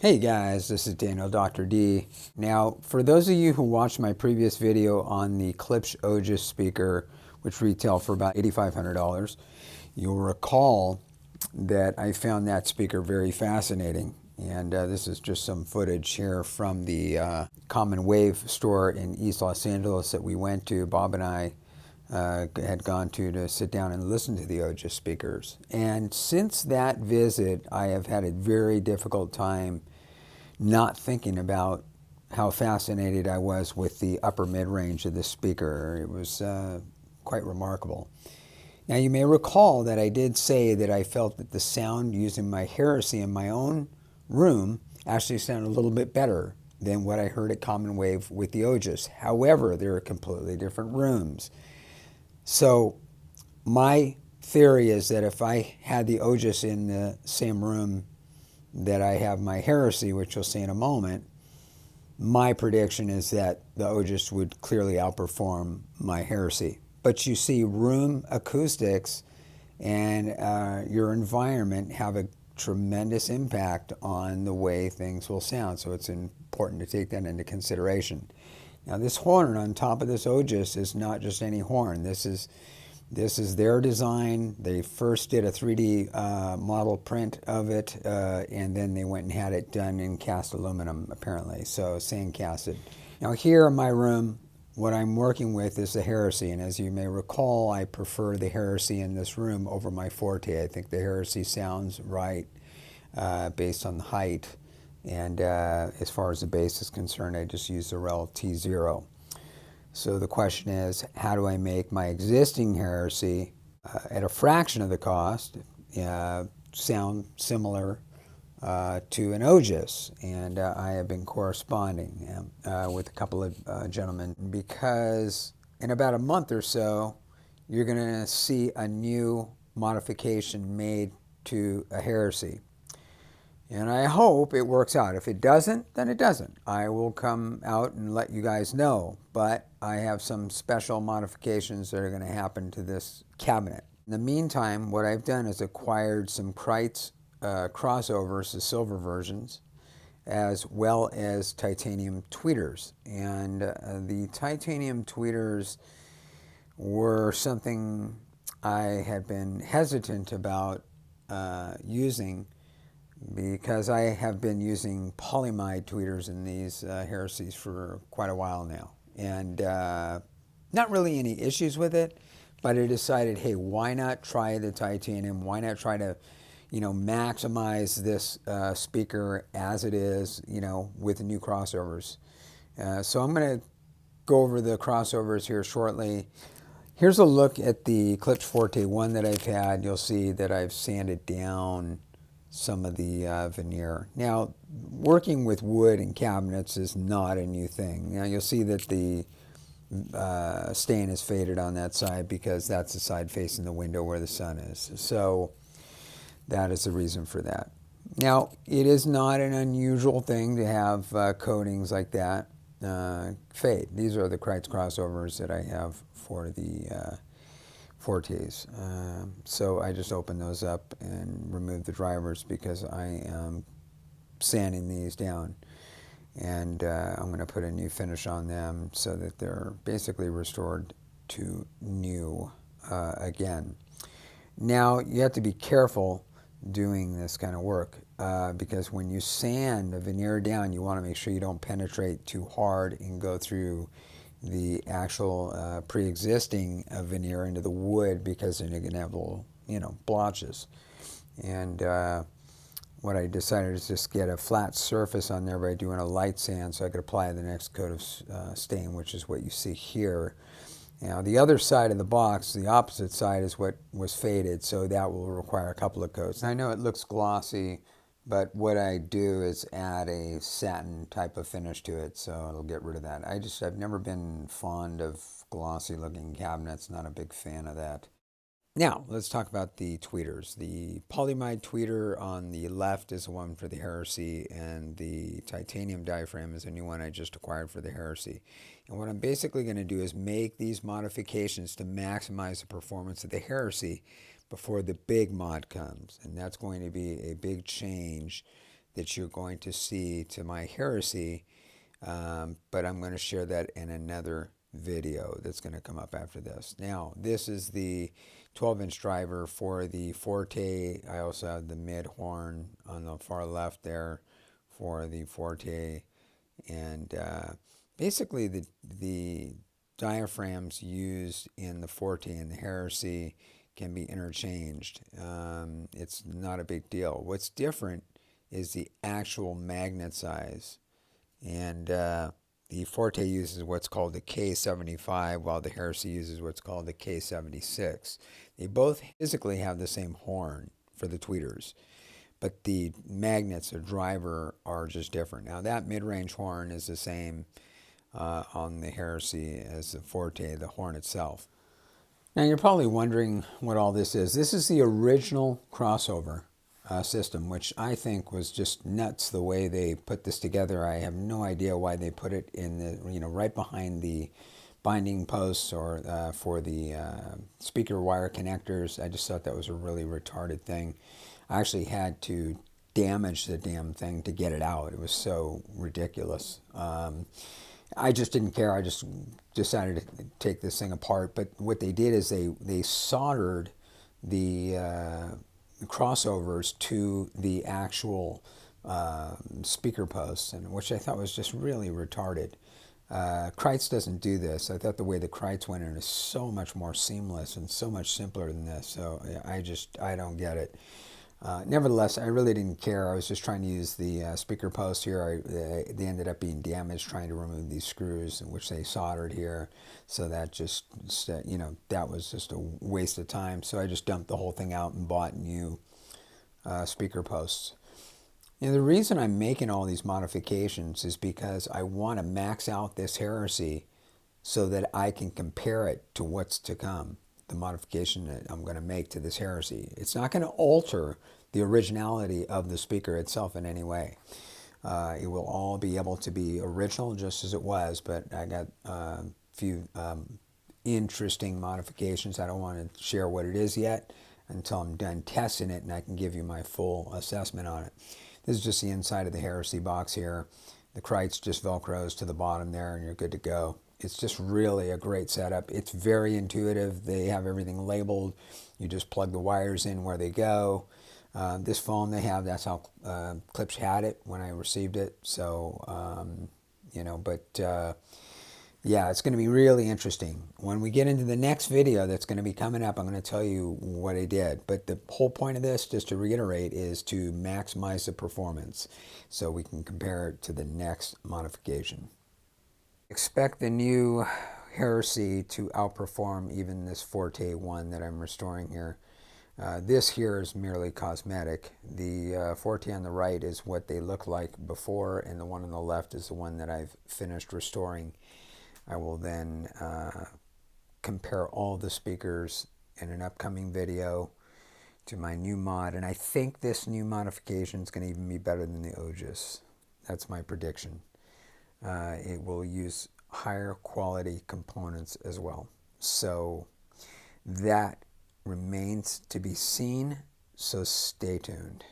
Hey guys, this is Daniel, Dr. D. Now, for those of you who watched my previous video on the Klipsch Ojas speaker, which retail for about $8,500, you'll recall that I found that speaker very fascinating. And this is just some footage here from the Common Wave store in East Los Angeles that we went to. Bob and I had gone to sit down and listen to the Ojas speakers. And since that visit, I have had a very difficult time not thinking about how fascinated I was with the upper mid-range of this speaker. It was quite remarkable. Now you may recall that I did say that I felt that the sound using my Heresy in my own room actually sounded a little bit better than what I heard at Common Wave with the Ojas. However, they were completely different rooms. So my theory is that if I had the Ojas in the same room that I have my Heresy, which you'll see in a moment, my prediction is that the Ojas would clearly outperform my Heresy. But you see, room acoustics and your environment have a tremendous impact on the way things will sound. So it's important to take that into consideration. Now, this horn on top of this Ojas is not just any horn. This is their design. They first did a 3D model print of it, and then they went and had it done in cast aluminum, apparently, so sand casted. Now here in my room, what I'm working with is the Heresy, and as you may recall, I prefer the Heresy in this room over my Forte. I think the Heresy sounds right based on the height, and as far as the bass is concerned, I just use the Rel T0. So the question is, how do I make my existing Heresy at a fraction of the cost sound similar to an Ojas? And I have been corresponding with a couple of gentlemen, because in about a month or so, you're going to see a new modification made to a Heresy. And I hope it works out. If it doesn't, then it doesn't. I will come out and let you guys know. But I have some special modifications that are going to happen to this cabinet. In the meantime, what I've done is acquired some Klipsch crossovers, the silver versions, as well as titanium tweeters. And the titanium tweeters were something I had been hesitant about using, because I have been using polyimide tweeters in these Heresies for quite a while now. And not really any issues with it, but I decided, hey, why not try the titanium? Why not try to, maximize this speaker as it is, with the new crossovers? So I'm going to go over the crossovers here shortly. Here's a look at the Klipsch Forte 1 that I've had. You'll see that I've sanded down some of the veneer. Now, working with wood and cabinets is not a new thing. Now, you'll see that the stain is faded on that side because that's the side facing the window where the sun is. So that is the reason for that. Now, it is not an unusual thing to have coatings like that fade. These are the Klipsch crossovers that I have for the Fortes. So I just open those up and remove the drivers because I am sanding these down, and I'm going to put a new finish on them so that they're basically restored to new again. Now, you have to be careful doing this kind of work because when you sand a veneer down, you want to make sure you don't penetrate too hard and go through the actual pre-existing veneer into the wood, because then you're going to have little, blotches. And what I decided is just get a flat surface on there by doing a light sand so I could apply the next coat of stain, which is what you see here. Now, the other side of the box, the opposite side, is what was faded, so that will require a couple of coats. I know it looks glossy, but what I do is add a satin type of finish to it, so it'll get rid of that. I've never been fond of glossy looking cabinets, not a big fan of that. Now, let's talk about the tweeters. The polyimide tweeter on the left is the one for the Heresy, and the titanium diaphragm is a new one I just acquired for the Heresy. And what I'm basically going to do is make these modifications to maximize the performance of the Heresy before the big mod comes. And that's going to be a big change that you're going to see to my Heresy, but I'm going to share that in another video that's going to come up after this. Now, this is the 12-inch driver for the Forte. I also have the mid horn on the far left there for the Forte, and basically the diaphragms used in the Forte and the Heresy can be interchanged. It's not a big deal. What's different is the actual magnet size. And the Forte uses what's called the K75, while the Heresy uses what's called the K76. They both physically have the same horn for the tweeters, but the magnets or driver are just different. Now that mid-range horn is the same on the Heresy as the Forte, the horn itself. Now you're probably wondering what all this is. This is the original crossover system, which I think was just nuts the way they put this together. I have no idea why they put it in the, right behind the binding posts or for the speaker wire connectors. I just thought that was a really retarded thing. I actually had to damage the damn thing to get it out. It was so ridiculous. I just didn't care. I just decided to take this thing apart. But what they did is they soldered the crossovers to the actual speaker posts, and which I thought was just really retarded. Kreitz doesn't do this. I thought the way the Kreitz went in is so much more seamless and so much simpler than this. So I don't get it. Nevertheless, I really didn't care. I was just trying to use the speaker post here. They ended up being damaged trying to remove these screws, which they soldered here. So that just, that was just a waste of time. So I just dumped the whole thing out and bought new speaker posts. And the reason I'm making all these modifications is because I want to max out this Heresy so that I can compare it to what's to come. The modification that I'm going to make to this Heresy. It's not going to alter the originality of the speaker itself in any way. It will all be able to be original just as it was, but I got a few interesting modifications. I don't want to share what it is yet until I'm done testing it and I can give you my full assessment on it. This is just the inside of the Heresy box here. The Kreitz just Velcros to the bottom there and you're good to go. It's just really a great setup. It's very intuitive. They have everything labeled. You just plug the wires in where they go. This foam they have, that's how Klipsch had it when I received it. So, yeah, it's going to be really interesting. When we get into the next video that's going to be coming up, I'm going to tell you what I did. But the whole point of this, just to reiterate, is to maximize the performance so we can compare it to the next modification. Expect the new Heresy to outperform even this Forte one that I'm restoring here. This here is merely cosmetic. The Forte on the right is what they look like before, and the one on the left is the one that I've finished restoring. I will then compare all the speakers in an upcoming video to my new mod, and I think this new modification is going to even be better than the Ojas. That's my prediction. It will use higher quality components as well. So that remains to be seen, so stay tuned.